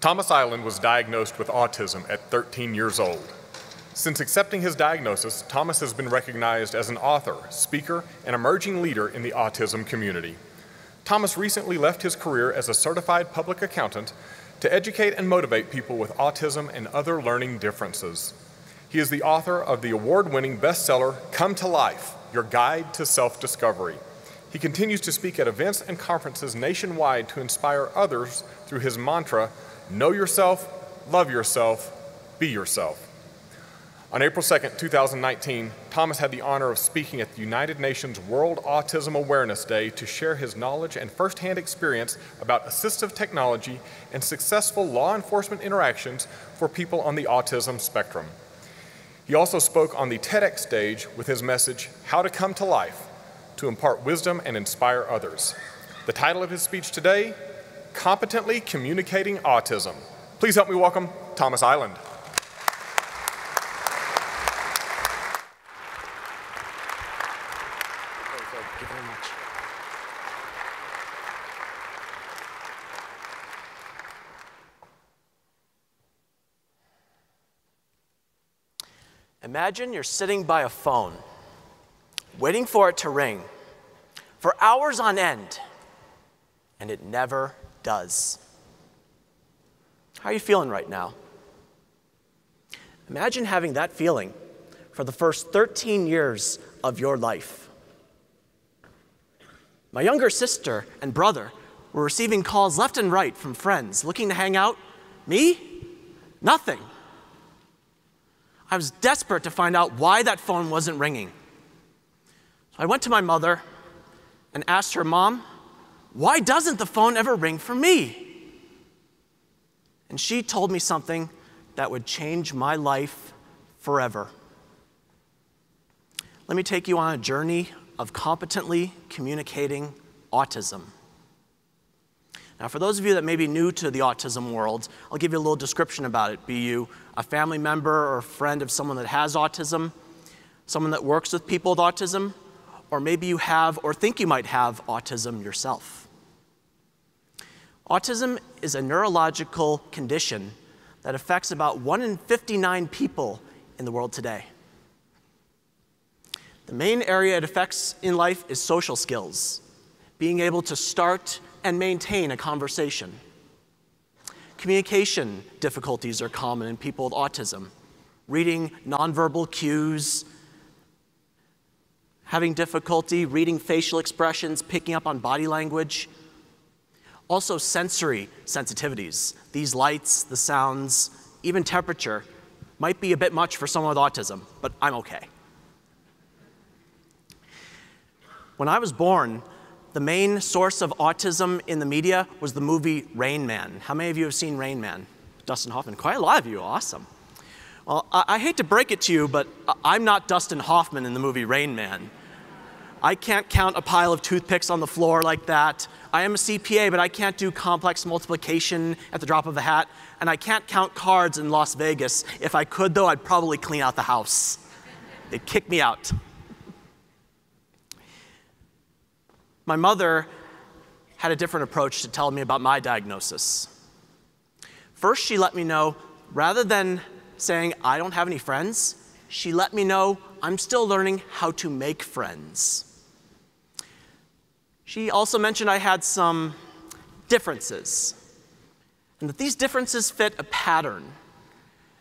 Thomas Iland was diagnosed with autism at 13 years old. Since accepting his diagnosis, Thomas has been recognized as an author, speaker, and emerging leader in the autism community. Thomas recently left his career as a certified public accountant to educate and motivate people with autism and other learning differences. He is the author of the award-winning bestseller, Come to Life, Your Guide to Self-Discovery. He continues to speak at events and conferences nationwide to inspire others through his mantra, know yourself, love yourself, be yourself. On April 2nd, 2019, Thomas had the honor of speaking at the United Nations World Autism Awareness Day to share his knowledge and firsthand experience about assistive technology and successful law enforcement interactions for people on the autism spectrum. He also spoke on the TEDx stage with his message, How to Come to Life, to impart wisdom and inspire others. The title of his speech today, Competently Communicating Autism. Please help me welcome Thomas Iland. Thank you very much. Imagine you're sitting by a phone, waiting for it to ring for hours on end, and it never does. How are you feeling right now? Imagine having that feeling for the first 13 years of your life. My younger sister and brother were receiving calls left and right from friends looking to hang out. Me? Nothing. I was desperate to find out why that phone wasn't ringing. So I went to my mother and asked her, Mom, why doesn't the phone ever ring for me? And she told me something that would change my life forever. Let me take you on a journey of competently communicating autism. Now, for those of you that may be new to the autism world, I'll give you a little description about it. Be you a family member or a friend of someone that has autism, someone that works with people with autism, or maybe you have or think you might have autism yourself. Autism is a neurological condition that affects about 1 in 59 people in the world today. The main area it affects in life is social skills, being able to start and maintain a conversation. Communication difficulties are common in people with autism. Reading nonverbal cues, having difficulty reading facial expressions, picking up on body language. Also sensory sensitivities. These lights, the sounds, even temperature might be a bit much for someone with autism, but I'm okay. When I was born, the main source of autism in the media was the movie Rain Man. How many of you have seen Rain Man? Dustin Hoffman, quite a lot of you, awesome. Well, I hate to break it to you, but I'm not Dustin Hoffman in the movie Rain Man. I can't count a pile of toothpicks on the floor like that. I am a CPA, but I can't do complex multiplication at the drop of a hat, and I can't count cards in Las Vegas. If I could, though, I'd probably clean out the house. They'd kick me out. My mother had a different approach to tell me about my diagnosis. First, she let me know, rather than saying, I don't have any friends, she let me know I'm still learning how to make friends. She also mentioned I had some differences, and that these differences fit a pattern.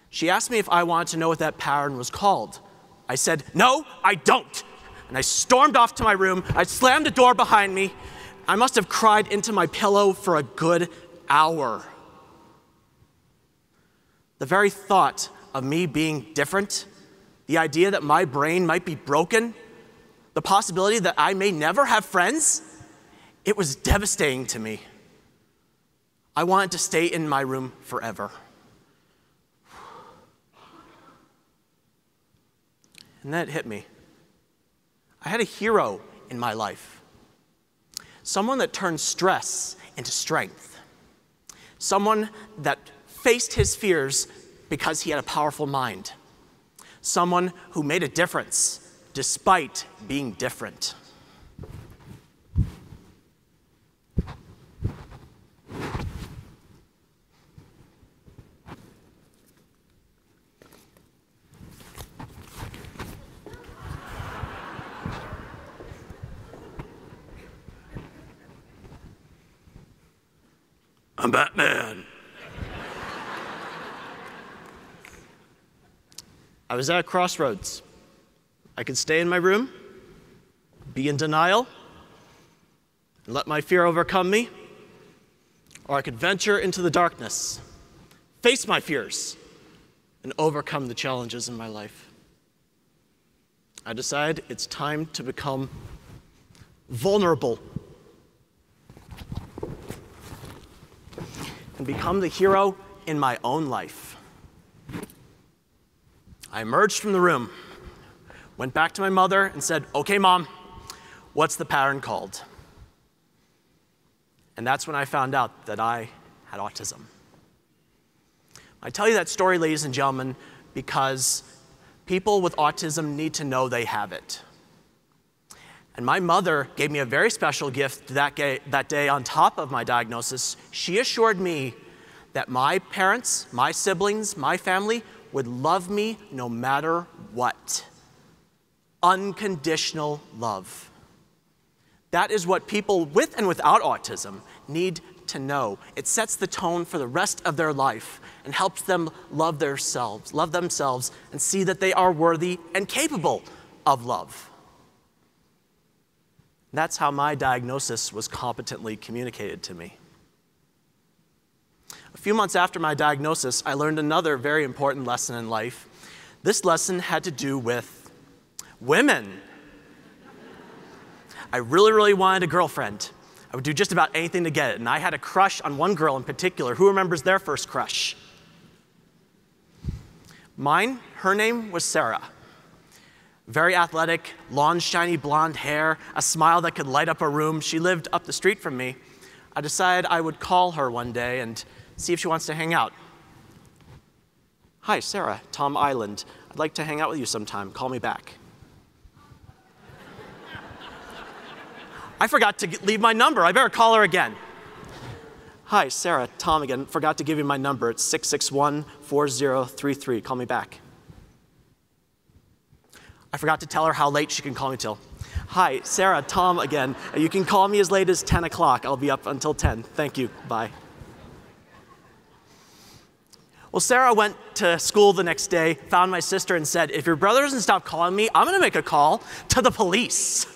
She asked me if I wanted to know what that pattern was called. I said, no, I don't. And I stormed off to my room. I slammed the door behind me. I must have cried into my pillow for a good hour. The very thought of me being different, the idea that my brain might be broken, the possibility that I may never have friends, it was devastating to me. I wanted to stay in my room forever. And then it hit me. I had a hero in my life. Someone that turned stress into strength. Someone that faced his fears because he had a powerful mind. Someone who made a difference despite being different. I'm Batman. I was at a crossroads. I could stay in my room, be in denial, and let my fear overcome me, or I could venture into the darkness, face my fears, and overcome the challenges in my life. I decided it's time to become vulnerable and become the hero in my own life. I emerged from the room, went back to my mother and said, "Okay, Mom, what's the pattern called?" And that's when I found out that I had autism. I tell you that story, ladies and gentlemen, because people with autism need to know they have it. And my mother gave me a very special gift that day on top of my diagnosis. She assured me that my parents, my siblings, my family would love me no matter what. Unconditional love. That is what people with and without autism need to know. It sets the tone for the rest of their life and helps them love themselves, and see that they are worthy and capable of love. That's how my diagnosis was competently communicated to me. A few months after my diagnosis, I learned another very important lesson in life. This lesson had to do with women. I really, really wanted a girlfriend. I would do just about anything to get it, and I had a crush on one girl in particular. Who remembers their first crush? Mine, her name was Sarah. Very athletic, long, shiny blonde hair, a smile that could light up a room. She lived up the street from me. I decided I would call her one day and see if she wants to hang out. "Hi, Sarah, Tom Iland. I'd like to hang out with you sometime. Call me back." I forgot to leave my number. I better call her again. "Hi, Sarah, Tom again. Forgot to give you my number. It's 661-4033. Call me back." I forgot to tell her how late she can call me till. "Hi, Sarah, Tom again. You can call me as late as 10 o'clock. I'll be up until 10. Thank you. Bye." Well, Sarah went to school the next day, found my sister, and said, "If your brother doesn't stop calling me, I'm going to make a call to the police."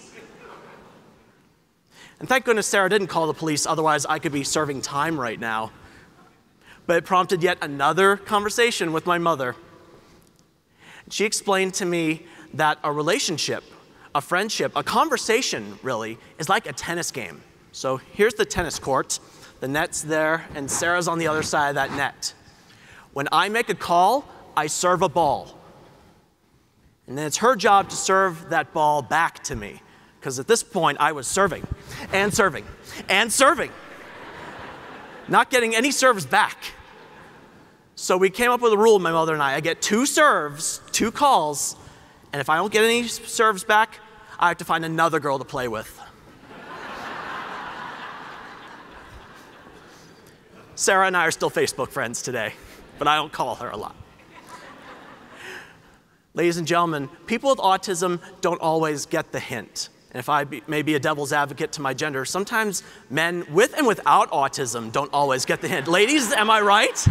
And thank goodness Sarah didn't call the police, otherwise I could be serving time right now. But it prompted yet another conversation with my mother. She explained to me that a relationship, a friendship, a conversation, really, is like a tennis game. So here's the tennis court, the net's there, and Sarah's on the other side of that net. When I make a call, I serve a ball. And then it's her job to serve that ball back to me, because at this point I was serving, and serving, and serving, not getting any serves back. So we came up with a rule, my mother and I get 2 serves, 2 calls, and if I don't get any serves back, I have to find another girl to play with. Sarah and I are still Facebook friends today, but I don't call her a lot. Ladies and gentlemen, people with autism don't always get the hint. And if I may be a devil's advocate to my gender, sometimes men with and without autism don't always get the hint. Ladies, am I right?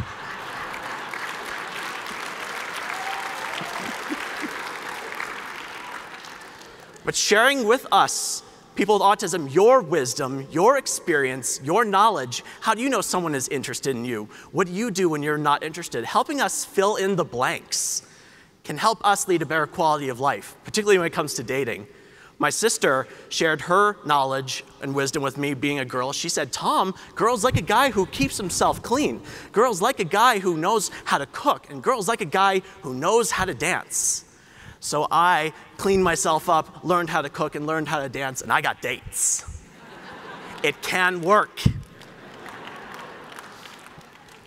But sharing with us, people with autism, your wisdom, your experience, your knowledge, how do you know someone is interested in you? What do you do when you're not interested? Helping us fill in the blanks can help us lead a better quality of life, particularly when it comes to dating. My sister shared her knowledge and wisdom with me being a girl. She said, "Tom, girls like a guy who keeps himself clean. Girls like a guy who knows how to cook. And girls like a guy who knows how to dance." So I cleaned myself up, learned how to cook, and learned how to dance, and I got dates. It can work.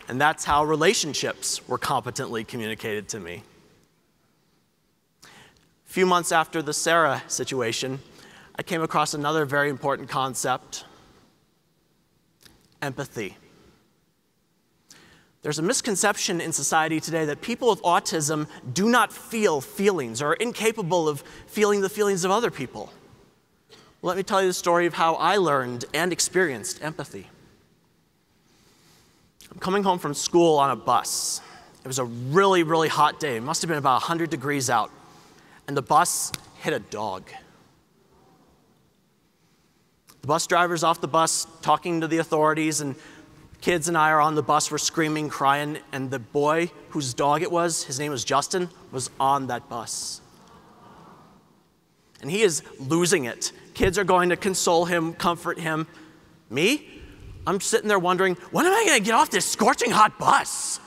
And that's how relationships were competently communicated to me. A few months after the Sarah situation, I came across another very important concept: empathy. There's a misconception in society today that people with autism do not feel feelings or are incapable of feeling the feelings of other people. Well, let me tell you the story of how I learned and experienced empathy. I'm coming home from school on a bus. It was a really, really hot day. It must have been about 100 degrees out. And the bus hit a dog. The bus driver's off the bus talking to the authorities, and kids and I are on the bus. We're screaming, crying, and the boy whose dog it was, his name was Justin, was on that bus. And he is losing it. Kids are going to console him, comfort him. Me? I'm sitting there wondering, when am I going to get off this scorching hot bus?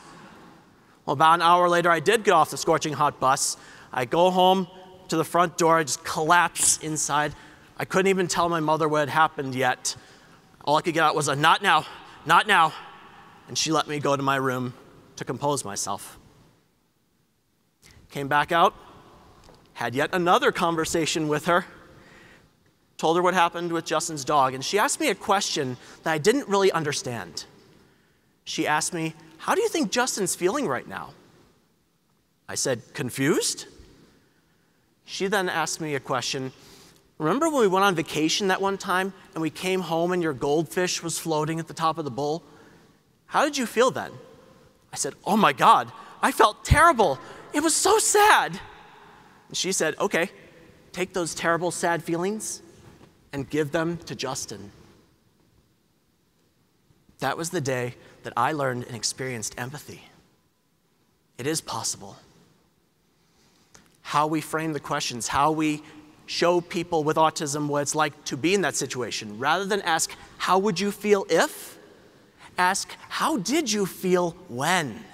Well, about an hour later, I did get off the scorching hot bus. I go home to the front door, I just collapse inside. I couldn't even tell my mother what had happened yet. All I could get out was a not now, not now. And she let me go to my room to compose myself. Came back out, had yet another conversation with her, told her what happened with Justin's dog, and she asked me a question that I didn't really understand. She asked me, how do you think Justin's feeling right now? I said, confused? She then asked me a question. Remember when we went on vacation that one time and we came home and your goldfish was floating at the top of the bowl? How did you feel then? I said, oh my God, I felt terrible. It was so sad. And she said, okay, take those terrible, sad feelings and give them to Justin. That was the day that I learned and experienced empathy. It is possible. How we frame the questions, how we show people with autism what it's like to be in that situation. Rather than ask, how would you feel if? Ask, how did you feel when?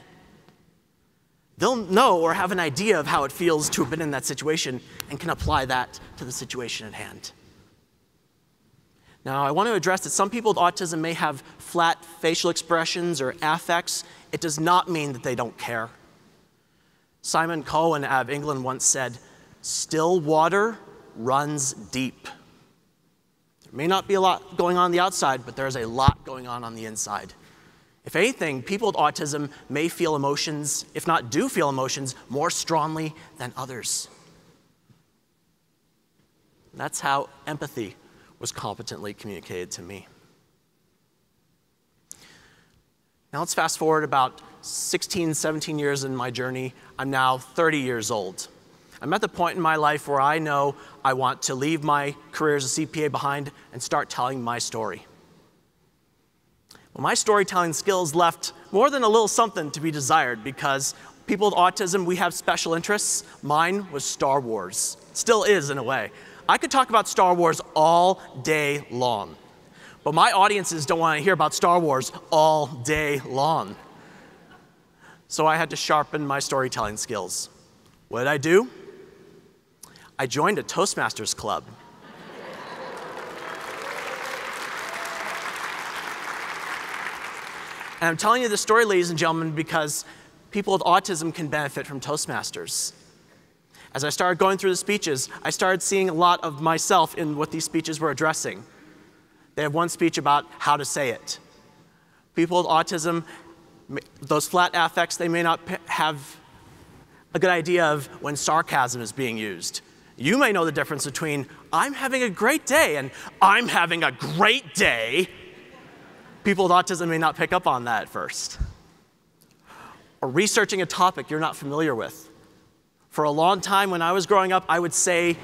They'll know or have an idea of how it feels to have been in that situation and can apply that to the situation at hand. Now, I want to address that some people with autism may have flat facial expressions or affects. It does not mean that they don't care. Simon Cohen out of England once said, still water runs deep. There may not be a lot going on the outside, but there's a lot going on the inside. If anything, people with autism may feel emotions, if not do feel emotions, more strongly than others. That's how empathy was competently communicated to me. Now let's fast forward about 16, 17 years in my journey. I'm now 30 years old. I'm at the point in my life where I know I want to leave my career as a CPA behind and start telling my story. Well, my storytelling skills left more than a little something to be desired because people with autism, we have special interests. Mine was Star Wars. Still is in a way. I could talk about Star Wars all day long, but my audiences don't want to hear about Star Wars all day long. So I had to sharpen my storytelling skills. What did I do? I joined a Toastmasters Club. And I'm telling you this story, ladies and gentlemen, because people with autism can benefit from Toastmasters. As I started going through the speeches, I started seeing a lot of myself in what these speeches were addressing. They have one speech about how to say it. People with autism, those flat affects, they may not have a good idea of when sarcasm is being used. You may know the difference between I'm having a great day and I'm having a great day. People with autism may not pick up on that at first. Or researching a topic you're not familiar with. For a long time when I was growing up, I would say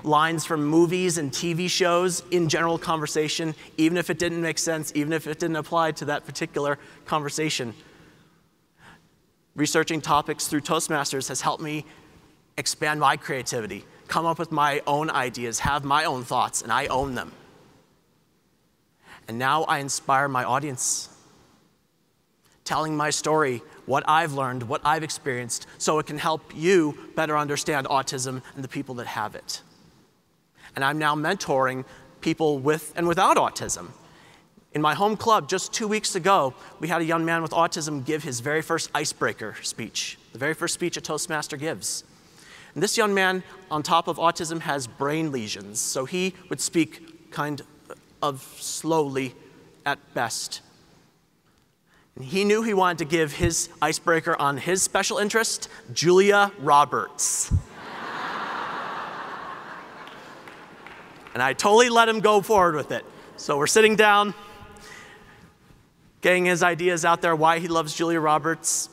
lines from movies and TV shows in general conversation, even if it didn't make sense, even if it didn't apply to that particular conversation. Researching topics through Toastmasters has helped me expand my creativity, come up with my own ideas, have my own thoughts, and I own them. And now I inspire my audience, telling my story, what I've learned, what I've experienced, so it can help you better understand autism and the people that have it. And I'm now mentoring people with and without autism. In my home club, just 2 weeks ago, we had a young man with autism give his very first icebreaker speech, the very first speech a Toastmaster gives. And this young man, on top of autism, has brain lesions, so he would speak kind of slowly at best. And he knew he wanted to give his icebreaker on his special interest, Julia Roberts. And I totally let him go forward with it. So we're sitting down. getting his ideas out there, why he loves Julia Roberts.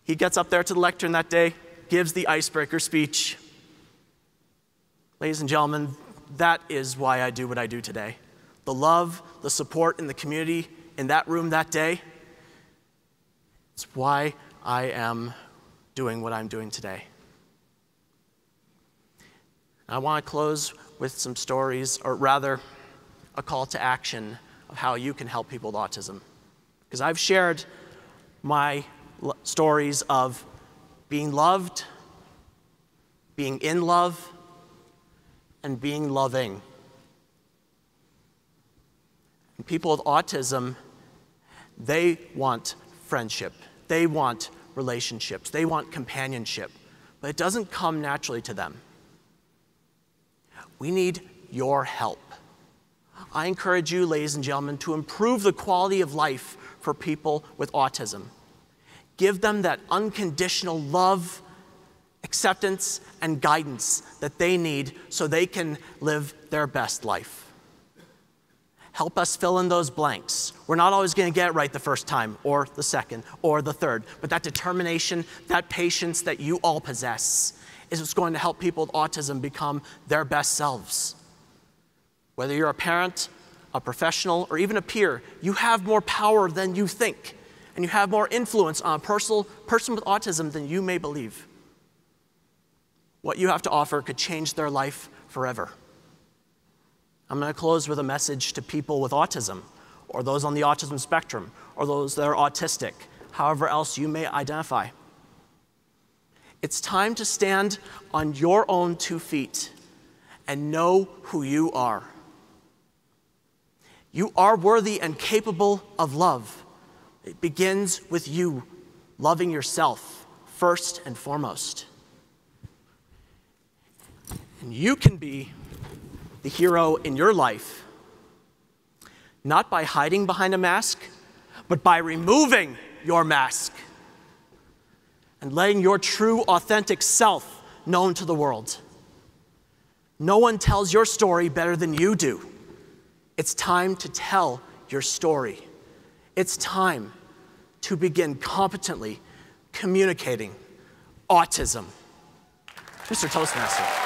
He gets up there to the lectern that day, gives the icebreaker speech. Ladies and gentlemen, that is why I do what I do today. The love, the support in the community in that room that day, it's why I am doing what I'm doing today. I want to close with some stories, or rather, a call to action of how you can help people with autism. Because I've shared my stories of being loved, being in love, and being loving. And people with autism, they want friendship. They want relationships. They want companionship. But it doesn't come naturally to them. We need your help. I encourage you, ladies and gentlemen, to improve the quality of life for people with autism. Give them that unconditional love, acceptance, and guidance that they need so they can live their best life. Help us fill in those blanks. We're not always going to get it right the first time, or the second, or the third, but that determination, that patience that you all possess is what's going to help people with autism become their best selves. Whether you're a parent, a professional, or even a peer, you have more power than you think, and you have more influence on a person with autism than you may believe. What you have to offer could change their life forever. I'm going to close with a message to people with autism, or those on the autism spectrum, or those that are autistic, however else you may identify. It's time to stand on your own 2 feet and know who you are. You are worthy and capable of love. It begins with you loving yourself first and foremost. And you can be the hero in your life, not by hiding behind a mask, but by removing your mask and letting your true, authentic self known to the world. No one tells your story better than you do. It's time to tell your story. It's time to begin competently communicating autism. Mr. Toastmaster.